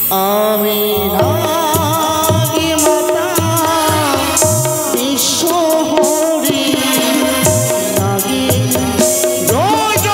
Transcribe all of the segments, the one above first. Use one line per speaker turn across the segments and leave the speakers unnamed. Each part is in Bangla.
আমি নাগি মাতা বিশ্বহরি নাগি রজনী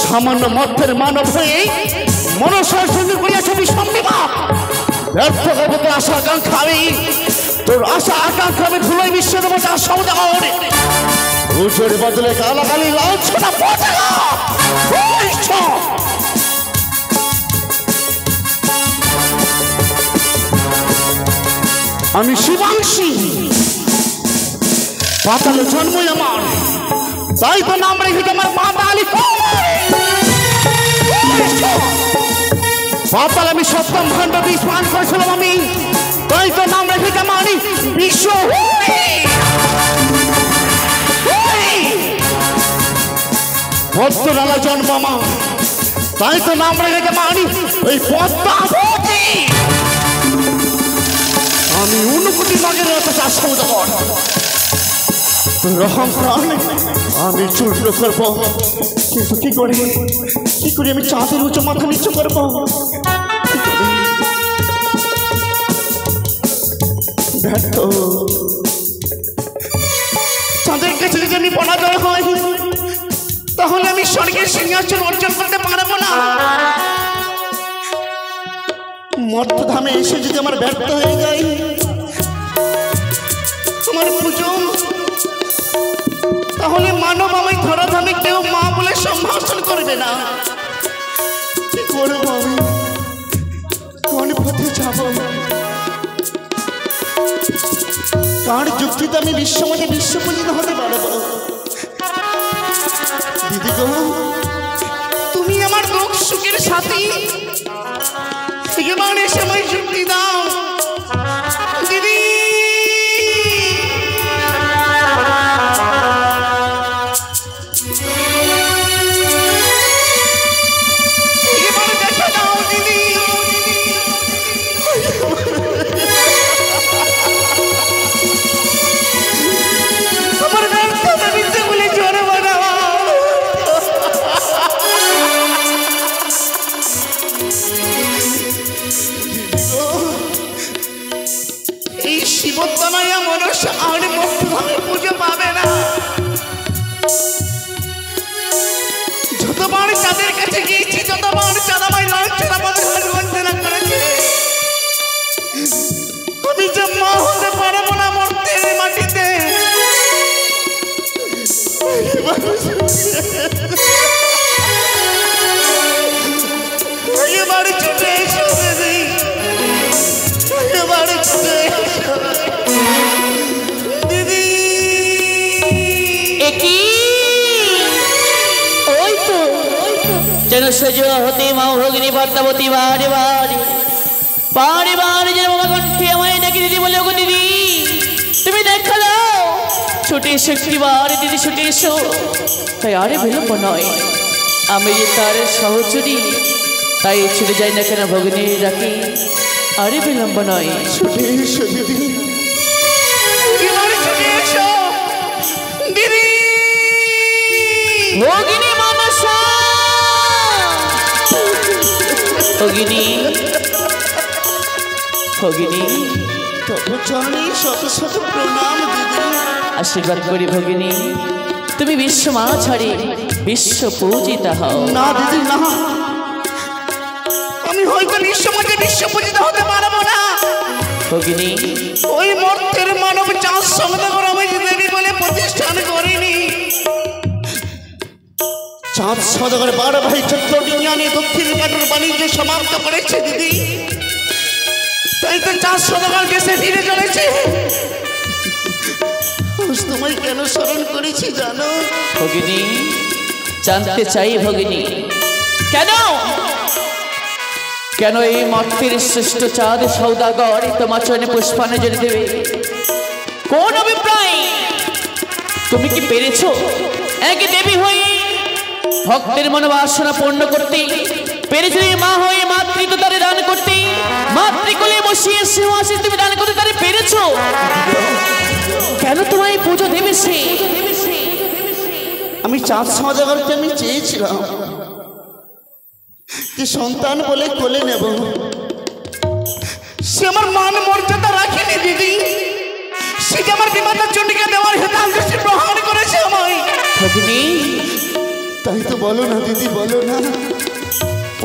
সামান্য মধ্যের মানব হয়ে মনসার সঙ্গে করিয়াছ বিসম্বিত ব্যর্থ হবো তোর আশা আকাঙ্ক্ষা আমি তোর আশা আকাঙ্ক্ষা আমি ধুলোয় বিশ্ব দেবো তার সৌদাগর পুজোর বদলে গালাগালি লাঞ্ছনা পচালা আমি শিবাংশী পাতালে জন্মই আমার তাই তো নাম রেখেছে আমার পাতালি পাতাল আমি সপ্তম খণ্ড বীজ পান করেছিলাম আমি তাই তো নাম রেখেছে আমার বিশ্ব ভদ্রনালা জন্ম আমার তাই তো নাম রেখেছে আমার ওই পদ্মাবতী আমি ঊনকোটি নাগের মতো চাষ করতে পার রহম আমি চূর্ণ করবো কিন্তু কি করে আমি চাঁদের উঁচু মাথা নিচু করবো চাঁদের কাছে যদি আমি পরাজয় হই তাহলে আমি স্বর্গের সিংহাসন অর্জন করতে পারবো না মর্তধামে এসে যদি আমার ব্যর্থ হয়ে যায় আমার পুজো তাহলে মানব আমায় ধরাধামে কেউ মা বলে সম্ভাষণ করবে না কি করবো আমি কোন পথে যাব কার যুক্তিতে আমি বিশ্বমতে বিশ্বপূজিত হতে পারবো দিদি গো তুমি আমার দুঃখ সুখের সাথী এবার এসে আমায় যুক্তি দাও দিদি শিবতনয়া মনসা আর মুক্তভাবে পুজো পাবে না যতবার চাঁদের কাছে গিয়েছি যতবার চাঁদামাই লাঞ্ছনা বঞ্চনা করেছে আমি যে মা হতে পারবো না মর্তের মাটিতে এবারে ছুটে এসো দিদি এবারে ছুটে এসো দিদি
একই ওই তো যেন সজা হতে মা ভগিনী পদ্মাবতী বারে বারে বারে বারে যেন বাবা কণ্ঠে আমায় ডাকি দিদি বলে ওগো দিদি তুমি দেখা দাও ছুটে এসো একটিবার দিদি ছুটে এসো তাই আরে বিলম্ব নয় আমি যে তার সহচরী তাই ছুটে যাই না কেন ভগিনী ডাকি আরে বিলম্ব নয়
ছুটে এসো দিদি ছুটে এসো দিদি
ভগিনী মানসা ভগিনী ভগিনী
তবু চরণে শত শত প্রণাম দিদি
আশীর্বাদ করি ভগিনী তুমি বিশ্ব মা ছাড়ে বিশ্ব পূজিতা হও
না দিদি না আমি হয়তো বিশ্বমাঝে বিশ্ব পূজিত হতে পারবো না
ভগিনী
ওই মর্তের মানব চাষ সমাদাগর আমি দেবী বলে প্রতিষ্ঠান করিনি চাঁদ সদাগর 12 ভাই চট্টগ্রামে আনে দক্ষিণ কাটোর বাণিজ্য সমাপ্ত করেছে দিদি তাই তো চাঁদ সদাগর দেশে ফিরে চলেছে তোমায় কেন স্মরণ করেছি জানো
ভগিনী জানতে চাই ভগিনী কেন কেন এই মর্তের শ্রেষ্ঠ চাঁদ সৌদাগর তোমার চরণে পুষ্পাঞ্জলি দেবে কোন অভিপ্রায় তুমি কি পেরেছো এক দেবী হয়ে ভক্তের মনোবাসনা পূর্ণ করতে পেরেছো মা হয়ে মাতৃত্ব তারে দান করতে মাতৃকুলে বসিয়ে সিংহাসনে তুমি দান করতে তারে পেরেছো কেন তোমায় পুজো দেবে সে
আমি চাঁদ সদাগরকে আমি চেয়েছিলাম যে সন্তান বলে কোলে নেব সে আমার মান মর্যাদা রাখেনি দিদি সে যে আমার বিমাতা চণ্ডীকে দেওয়ার হেতাল দৃষ্টি প্রহার করেছে আমায়
ভগিনী
তাই তো বলো না দিদি বলো না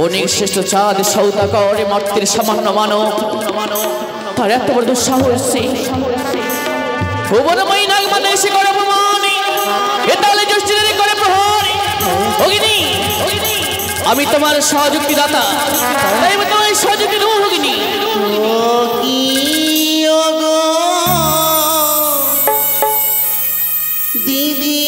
অনেক শ্রেষ্ঠ চাঁদ সৌদাগর মর্তের সামান্য মানব তার এত বড় দুঃসাহস ভুবনময়ী নাগমাতা এসে করে প্রমাণ হেতালে জ্যোষ্ঠীদের করে প্রহার ভগিনী আমি তোমার সহযোগী দাতা তাই আমি তোমার সহযোগী দেবো ভগিনী
দিদি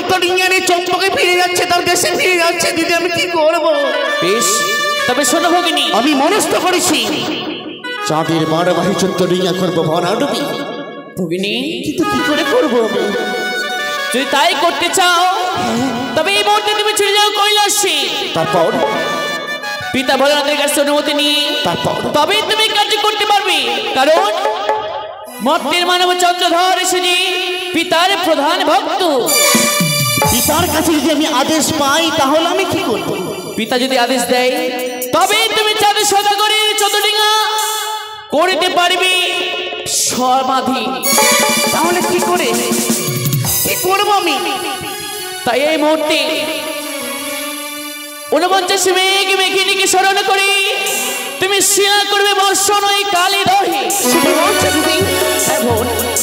চিত্তলিঙ্গের চম্পকে ফিরে যাচ্ছে, তার দেশে ফিরে যাচ্ছে। দিদি আমি কি করবো?
বেশ, তবে শোনো ভগিনী,
আমি মনস্থ করেছি চাঁদের বারবাহী চিত্তলিঙ্গা করবো ভরাডুবি।
ভগিনী
কিন্তু কি করে করবো আমি?
যদি তাই করতে চাও তবে এই মুহূর্তে তুমি চলে যাও কৈলাসে।
তারপর
পিতা ভোলানাথের কাছে অনুমতি নিয়ে
তারপর
তবেই তুমি কাজ করতে পারবে। কারণ মর্তের মানব চন্দ্রধর এসেছে পিতার প্রধান ভক্ত।
পিতার কাছে যদি আমি আদেশ পাই তাহলে আমি কি করব?
পিতা যদি আদেশ দেয় তবে তুমি চাঁদের সদাগরের চতুর্ডিঙা করতে পারবে সমাধি।
তাহলে কি করে কি করবো আমি?
তাই এই মুহূর্তে 49 মেঘ মেঘিনীকে স্মরণ করে তুমি শিলা করবে বর্ষণ ওই কালী দহে।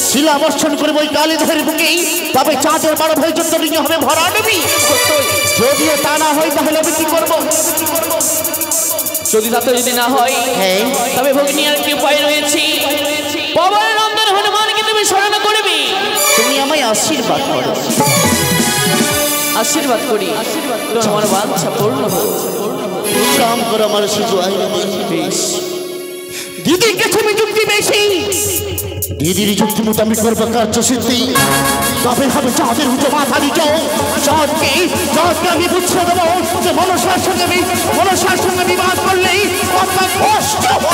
শিলা বর্ষণ করবে ওই কালী দহের বুকেই, তবে চাঁদের বড় ভাই চিত্তলিঙ্গ হবে ভরাডুবি। যদিও তা না হয় তাহলে আমি কি করবো?
যদি তাতে যদি না হয় তবে ভগিনী আর কি উপায় রয়েছে? পবনের নন্দন হনুমানকে তুমি স্মরণ করবে।
তুমি আমায় আশীর্বাদ করো।
আশীর্বাদ করি তোমার বাঞ্ছা পূর্ণ হোক।
কাম করো আমার শুধু
বেশ,
দিদির কাছে আমি যুক্তি বেশি, দিদির যুক্তি মতো আমি করবো কার্য সিদ্ধি। তবে হবে চাঁদের উঁচু মাথা নিচে চাঁদকে আমি বুঝিয়ে দেবো যে মনসার সঙ্গে বিবাদ করলেই কথা কষ্ট হবে।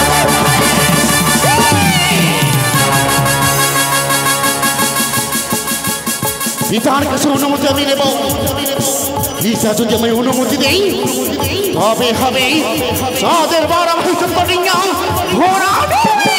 পিতার কাছে অনুমতি আমি নেব। পিতা যদি আমি অনুমতি দেই তবে হবে চাঁদের বারবাহী চিত্তলিঙ্গ ভরাডুবি।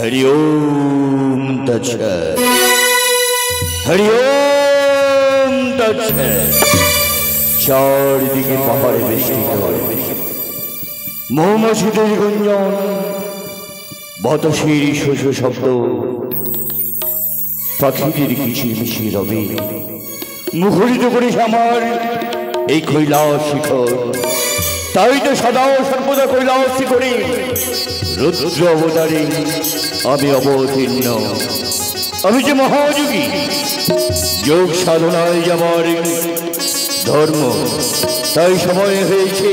हरि ओम तत्सत् हरि ओम तत्सत् চারিদিকে পাহাড়ে বেষ্টিত মৌমাছিদের গুঞ্জন, বাতাসের শোষ শব্দ, পাখিদের কিচিরমিচির রবে মুখরিত করিস আমার এই কৈলাস শিখর। তাই তো সদা সর্বদা কৈলাস শিখরে রুদ্র অবতারে আমি অবতীর্ণ। আমি যে মহাযোগী, যোগ সাধনায় আমার ধর্ম, তাই সময় হয়েছে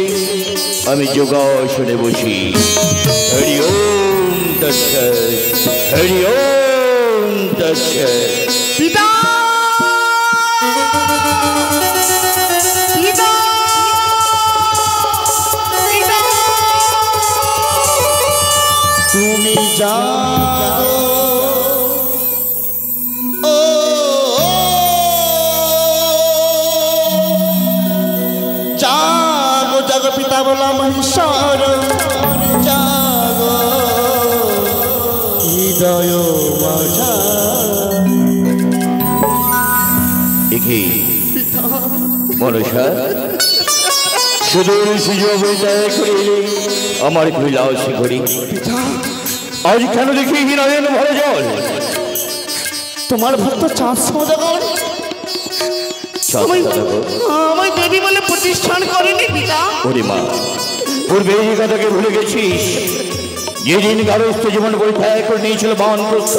আমি যোগাসনে বসি। হরি ওম তৎসৎ হরি ওম তৎসৎ।
পিতা তুমি যাও ও জাগো জাগো পিতা বলা মহেশ্বর জাগো হৃদয় মাঝা।
একে মনসা সুদূর সুযোগ আমার কৈলাস শিখরে আজ কেন দেখি নয়ন ভরে জল?
তোমার ভক্ত চাঁদ সওদাগর আমায় দেবী বলে প্রতিষ্ঠান করেনি পিতা।
ওরে মা, পূর্বে এই কথাকে ভুলে গেছিস? যেদিন গারস্থ জীবন পরিত্যাগ করে নিয়েছিল বানপ্রস্থ,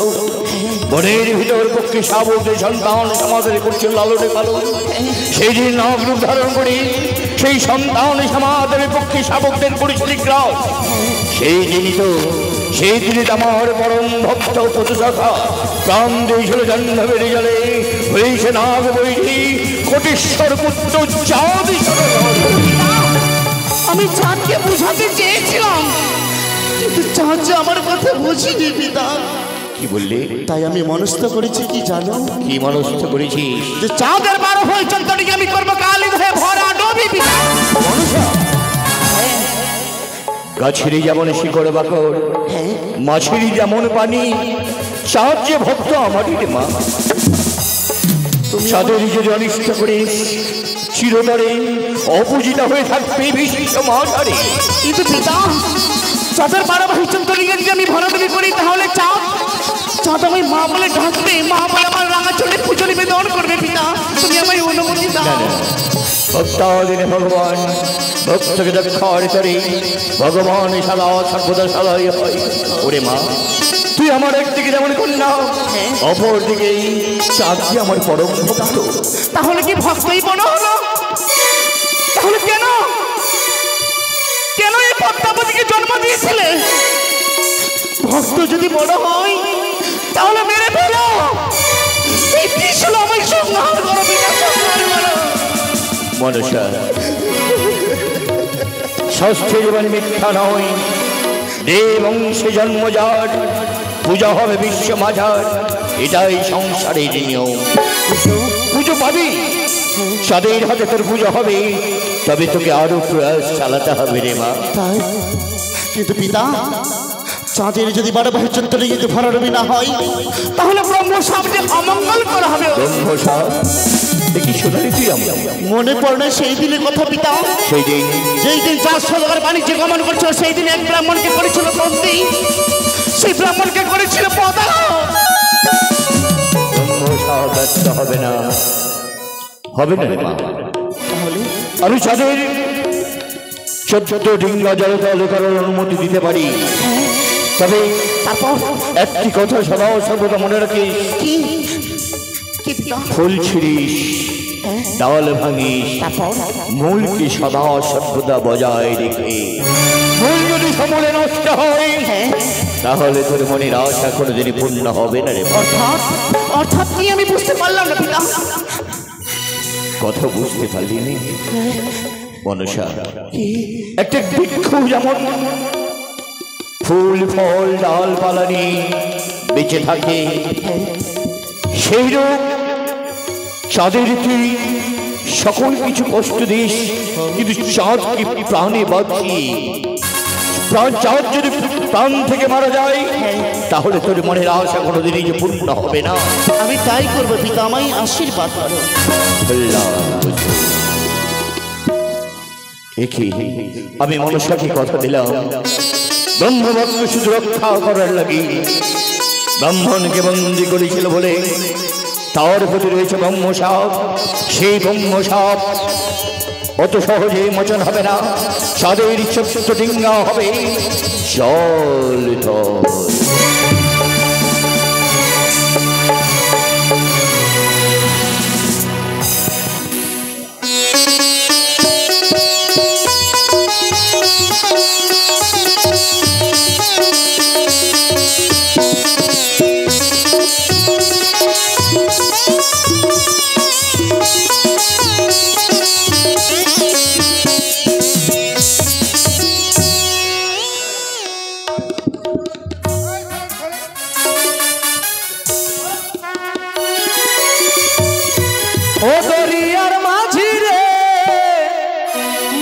বনের ভিতর পক্ষে শাবকদের সন্তান সমাজের করছিল লালনে পালন। সেই দিন নাগরূপ ধারণ করে সেই সন্তান সমাজের পক্ষে শাবকদের করেছিল গ্রাস। সেই দিনই তো আমার পরম ভক্ত পথসখা প্রাণ দিয়েছিল জাহ্নবের জলে, হয়েছে নাগ বৈঠি কোটেশ্বর পুত্র চাঁদ।
আমি চাঁদকে বুঝাতে চেয়েছিলাম কিন্তু চাঁদ যে আমার কথা বুঝিনি পিতা।
কি বললে?
তাই আমি মনস্থ করেছি কি জানো?
কি মনস্থ করেছিস?
যে চাঁদের 12 ভয় চন্দ্রটিকে আমি করবো কালি ধরে ভরা ডোবি পিতা।
মনসা, গাছেরই যেমন শিকড় বাকড়, মাছেরই যেমন পানি, চাঁদ যে ভক্ত আমারই রে মা। চাঁদের যদি অনিষ্ট করিস, চিরতরে অপূজিতা হয়ে থাকবে বিশেষ মাঝারে।
কিন্তু পিতা, চাঁদের 12 ভয় চন্দ্রটিকে যদি আমি ভরা ডোবি করি তাহলে চাঁদ আমি মা বলে ডাকবে, মা বলে আমার রাঙা চোখে পুজো নিবেদন করবে পিতা। তুমি আমায় অনুমতি দাও।
ভক্তাদিনে ভগবান ভক্তকে রক্ষার করে, ভগবান সদা সর্বদা সদয় হয়। ওরে মা, তুই আমার একদিকে যেমন কন্যা, অপর দিকে চাঁদ আমার পরম ভক্ত।
তাহলে কি ভক্তই বড় হলো? তাহলে কেন এই পদ্মাবতীকে জন্ম দিয়েছিলে? ভক্ত যদি বড় হয় তাহলে মেরে ফেলো। এই ত্রিশূল আমায় সংহার করো পিতা, সংহার করো।
মনসা, ষষ্ঠী জীবন মিথ্যা নয়, দেব বংশে জন্মজাত, পূজা হবে বিশ্ব মাঝার, এটাই সংসারের নিয়ম। পুজো পাবি, চাঁদের হাতে তোর পুজো হবে, তবে তোকে আরো প্রয়াস চালাতে হবে রে মা।
তাই? কিন্তু পিতা, চাঁদের যদি 12 ভয় চন্দ্রটিকে যদি ভরা ডোবি না হয় তাহলে ব্রহ্মসাপ যে অমঙ্গল করা হবে।
ব্রহ্মসাপ কি শোনালি তুই?
মনে পড়ে না সেই দিনের কথা পিতা?
সেই দিন,
যেই দিন চার সদর বাণিজ্য গমন করছিল, সেই দিন এক ব্রাহ্মণকে করেছিল বন্দী, সেই ব্রাহ্মণকে করেছিল পদা।
ব্রহ্মসাপ ব্যস্ত হবে না রে মা।
তাহলে
আমি চাঁদের 14 ডিঙ্গা জলতল করার অনুমতি দিতে পারি, তবে
তারপর
একটি কথা সদা সর্বদা মনে রাখিস।
কি পিতা?
ফুল ছিড়িস, ডাল ভাঙিস,
তারপর
মূলকে সদা সর্বদা বজায় রেখে, মূল যদি সমূলে নষ্ট হয় তাহলে তোর মনের আশা কোনোদিনই পূর্ণ হবে না রে।
অর্থাৎ কি আমি বুঝতে পারলাম না পিতা?
কথা বুঝতে পারলি নি মনসা? একটা বৃক্ষ যেমন ফুল ফল ডালপালা নিয়ে বেঁচে থাকে, সেই রূপ চাঁদের তুই সকল কিছু কষ্ট দিস, কিন্তু চাঁদকে প্রাণে বাঁচি। চাঁদ যদি প্রাণ থেকে মারা যায় তাহলে তোর মনের আশা কোনোদিনই যে পূর্ণ হবে না।
আমি তাই করবো পিতা, আমায় আশীর্বাদ করো।
আমি মনসাকে কথা দিলাম, ব্রহ্মভক্ত শুধু রক্ষা করার লাগি ব্রাহ্মণকে বন্দি করেছিল বলে তার প্রতি রয়েছে ব্রহ্মসাপ। সেই ব্রহ্মসাপ অত সহজে মোচন হবে না, চাঁদের 14 ডিঙ্গা হবে জল।
ও দরিয়ার মাঝি রে,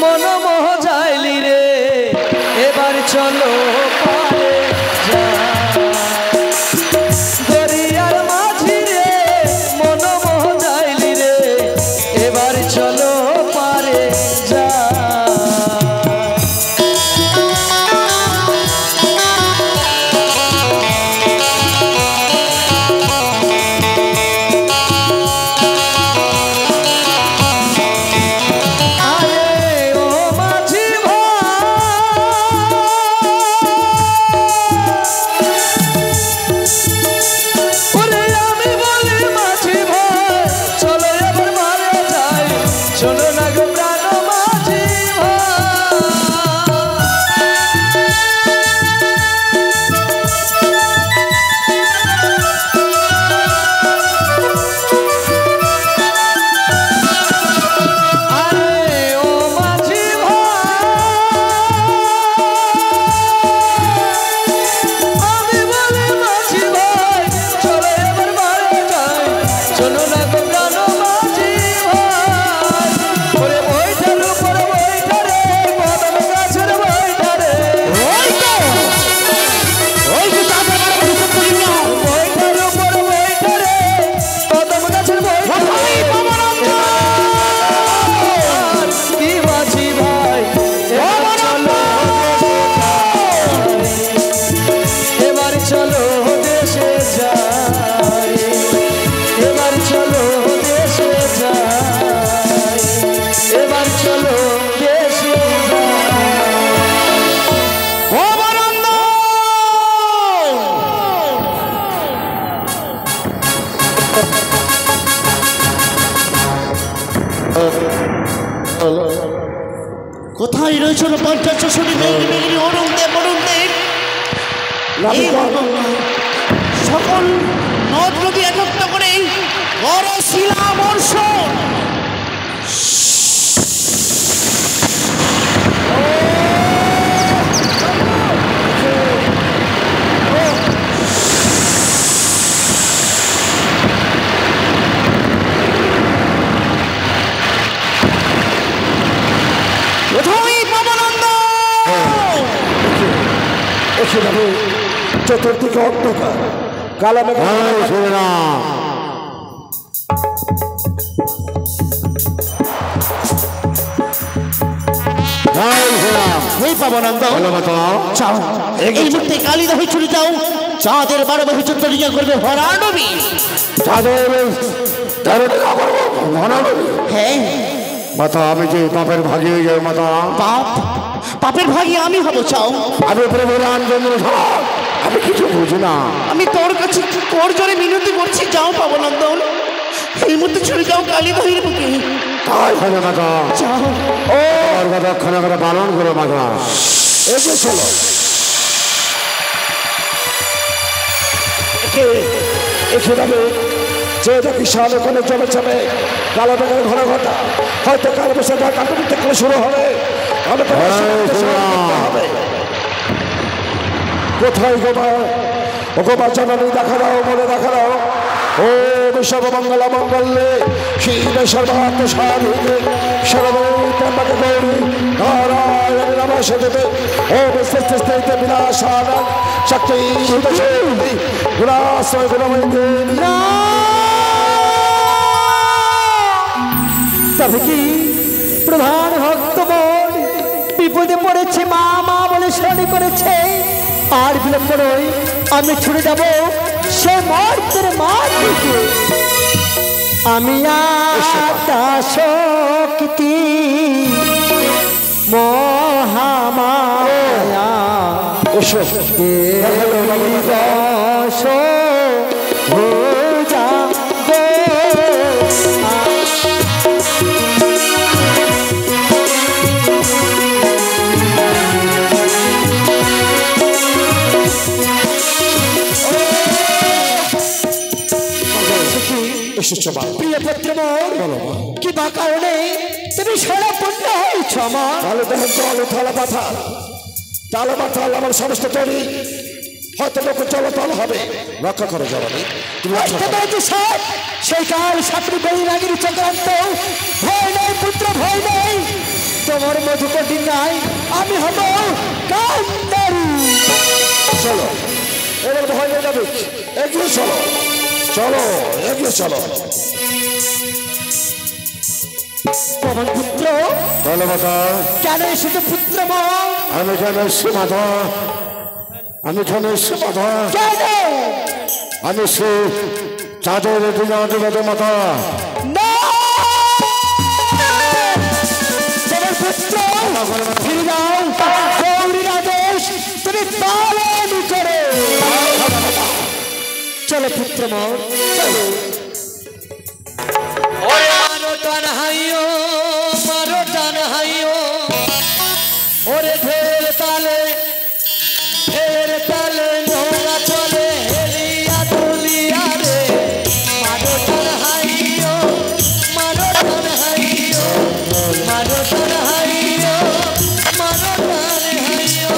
মন মোহ যাইলি রে, এবার চলো পারে দরিয়ার মাঝি রে, মন মোহ যাইলি রে, এবার চলো পারে যা।
কোথায় রয়েছিল পঞ্চাশ শরী মেঘি অরুণ দেব এই সকল নদ নদী একত্র করে বড় শিলা বর্ষণ
চতুর্দিকে অন্ধকার কালা মেঘা শুনে না
এই মুহূর্তে কালিদাহে চলে যাও চাঁদের 12 বছর চন্দ্রিকা করবে ভরা নবী হ্যাঁ
মাতা আমি যে পাপের ভাগী হয়ে যাই মাতা
পাপের ভাগী আমি হব চাও
আমি আমি কিছু বুঝি না
আমি তোর কাছে তোর জোরে মিনতি করছি যাও পাবনন্দন এই মুহূর্তে চলে যাও কালিদাহের বুকে
তাই হবে মাতা
যাও
ও কথা ক্ষণে করে পালন করো মাতা এসে চলো এখানে যে দেখি সাল ওখানে চলে যাবে কালো মেঘের ঘন ঘটা হয়তো কালো বসে কাকুটি থেকে শুরু হবে কোথায় গোবা ও গোবা জননী দেখা দাও বলে দেখা দাও ও বিশ্বমঙ্গল মঙ্গলে শিব সর্বাত্ম সাধিকে সর্বকে গৌরী নারায়ণ নমস্তে ও বিশ্বস্তে বিনাশান শক্তি গুণাশ্রয় গুণময়ী
তবে কি প্রধান ভক্তগণ বিপদে পড়েছে মা মা বলে শরণে করেছে আর বিলম্ব নয় আমি ছুটে যাব সে মর্তের মাটিতে আমি শক্তি মহামায়া প্রিয় পুত্র কি বা কারণে তুমি সরপূর্ণ হয়েছ আমার
ভালো দেখেন জলে থালা পাথা তালা পাথাল আমার সমস্ত তৈরি হয়তো লোক জলতল হবে রক্ষা করে জবাবে
সেই কাল সাপড়ি বই রাগির চক্রান্ত ভয় নেই পুত্র ভয় নেই তোমার মধুকটি নাই আমি হব কান্দারি
চলো এবার ভয় নেই যাবে এগিয়ে চলো চলো এগিয়ে চলো
তোমার পুত্র
বলো মাতা
কেন এসেছে পুত্র
আমি কেন এসছি মাতা আমি কেন এসছি মাতা
কেন
আমি সে চাঁদের দিনাতে মাতা
তোমার পুত্র ফিরে যাও গৌরীর আদেশ তুমি পালন করো চলো পুত্র মোর চলো
ওরে মারো টান হাইও ওরে ঢের তালে নোংরা চলে হেলিয়া দুলিয়া রে মারো টান হাইও মারো টান হাইও মারো টান হাইও মারো টান হাইও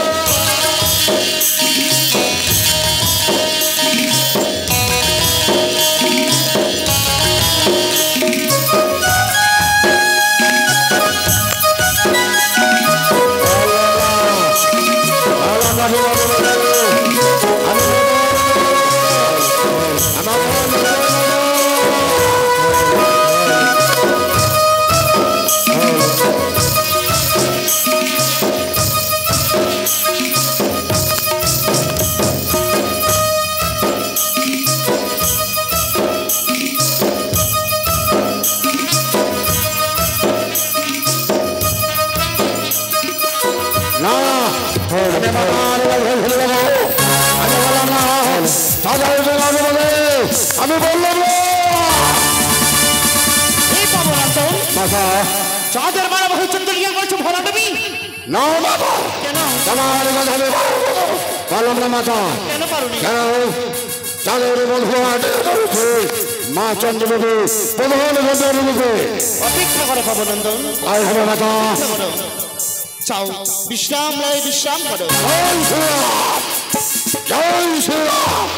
আমি বললাম
চাঁদের 12 বছর চন্দ্র ইয়ে করছো ভরা দেবী?
না বাবা,
কেন
তোমার কথা আমি পারলাম না মাতা।
কেন পারোনি?
কেন তাদের বন্ধু মা চন্দ্রদেবী প্রধান বন্ধুকে
অপেক্ষা করো ভবনন্দন,
আয় হবে মাতা।
চাও বিশ্রাম লয়, বিশ্রাম করো।
জয় শ্রীরাম, জয় শ্রীরাম।